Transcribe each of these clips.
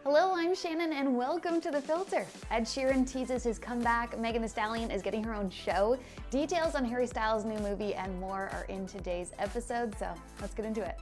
Hello, I'm Shannon and welcome to The Filter. Ed Sheeran teases his comeback, Megan Thee Stallion is getting her own show, details on HarryStyles' new movie, and more are in today's episode, so let's get into it.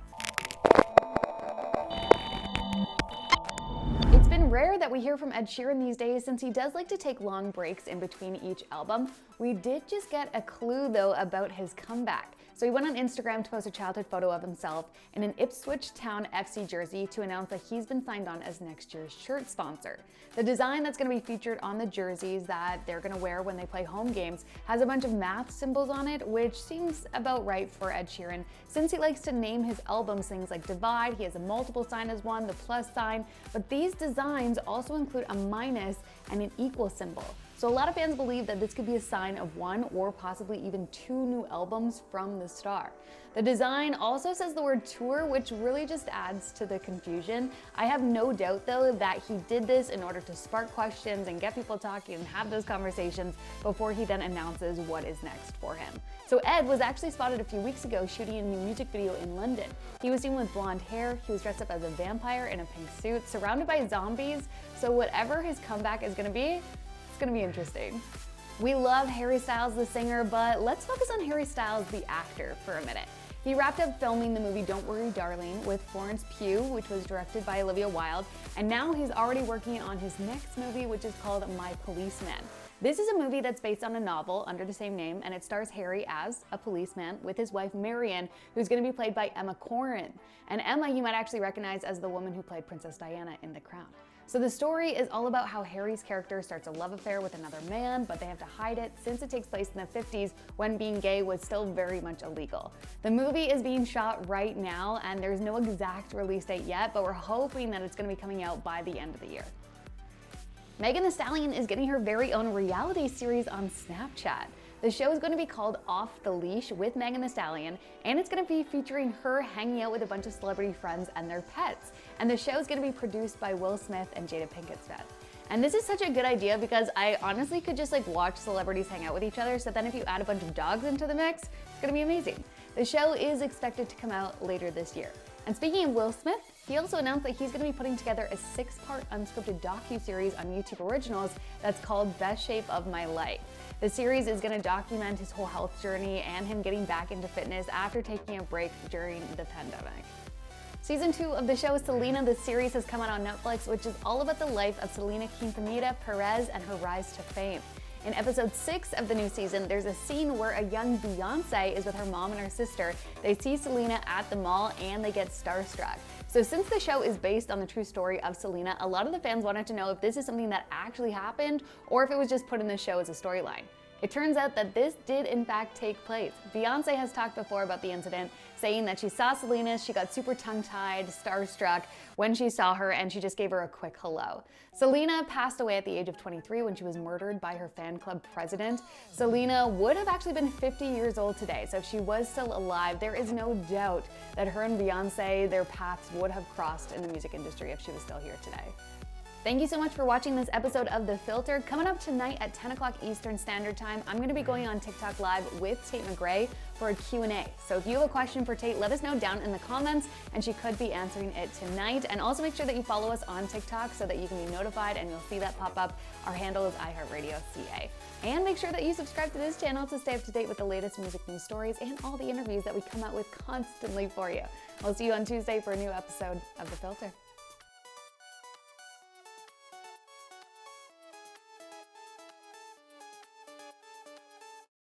It's been rare that we hear from Ed Sheeran these days since he does like to take long breaks in between each album. We did just get a clue though about his comeback. So he went on Instagram to post a childhood photo of himself in an Ipswich Town FC jersey to announce that he's been signed on as next year's shirt sponsor. The design that's going to be featured on the jerseys that they're going to wear when they play home games has a bunch of math symbols on it, which seems about right for Ed Sheeran since he likes to name his albums things like divide. He has a multiple sign as one, the plus sign, but these designs also include a minus and an equal symbol. So a lot of fans believe that this could be a sign of one or possibly even two new albums from the star. The design also says the word tour, which really just adds to the confusion. I have no doubt though that he did this in order to spark questions and get people talking and have those conversations before he then announces what is next for him. So Ed was actually spotted a few weeks ago shooting a new music video in London. He was seen with blonde hair, he was dressed up as a vampire in a pink suit, surrounded by zombies, so whatever his comeback is gonna be, gonna be interesting. We love HarryStyles the singer, but let's focus on HarryStyles the actor for a minute. He wrapped up filming the movie Don't Worry Darling with Florence Pugh, which was directed by Olivia Wilde, and now he's already working on his next movie, which is called My Policeman. This is a movie that's based on a novel under the same name, and it stars Harry as a policeman with his wife Marion, who's going to be played by Emma Corrin. And Emma you might actually recognize as the woman who played Princess Diana in The Crown. So the story is all about how Harry's character starts a love affair with another man, but they have to hide it since it takes place in the 50s when being gay was still very much illegal. The movie is being shot right now, and there's no exact release date yet, but we're hoping that it's going to be coming out by the end of the year. Megan Thee Stallion is getting her very own reality series on Snapchat. The show is going to be called Off the Leash with Megan Thee Stallion, and it's going to be featuring her hanging out with a bunch of celebrity friends and their pets. And the show is going to be produced by Will Smith and Jada Pinkett's dad. And this is such a good idea because I honestly could just watch celebrities hang out with each other, so then if you add a bunch of dogs into the mix, it's going to be amazing. The show is expected to come out later this year. And speaking of Will Smith, he also announced that he's going to be putting together a 6-part unscripted docu-series on YouTube Originals that's called Best Shape of My Life. The series is going to document his whole health journey and him getting back into fitness after taking a break during the pandemic. Season 2 of the show Selena, the series, has come out on Netflix, which is all about the life of Selena Quintanilla Perez and her rise to fame. In episode 6 of the new season, there's a scene where a young Beyonce is with her mom and her sister. They see Selena at the mall and they get starstruck. So since the show is based on the true story of Selena, a lot of the fans wanted to know if this is something that actually happened or if it was just put in the show as a storyline. It turns out that this did in fact take place. Beyonce has talked before about the incident, saying that she saw Selena, she got super tongue-tied, starstruck when she saw her, and she just gave her a quick hello. Selena passed away at the age of 23 when she was murdered by her fan club president. Selena would have actually been 50 years old today, so if she was still alive, there is no doubt that her and Beyonce, their paths would have crossed in the music industry if she was still here today. Thank you so much for watching this episode of The Filter. Coming up tonight at 10 o'clock Eastern Standard Time, I'm going to be going on TikTok Live with Tate McRae for a Q&A. So if you have a question for Tate, let us know down in the comments, and she could be answering it tonight. And also make sure that you follow us on TikTok so that you can be notified and you'll see that pop up. Our handle is iHeartRadioCA. And make sure that you subscribe to this channel to stay up to date with the latest music news stories and all the interviews that we come out with constantly for you. I'll see you on Tuesday for a new episode of The Filter.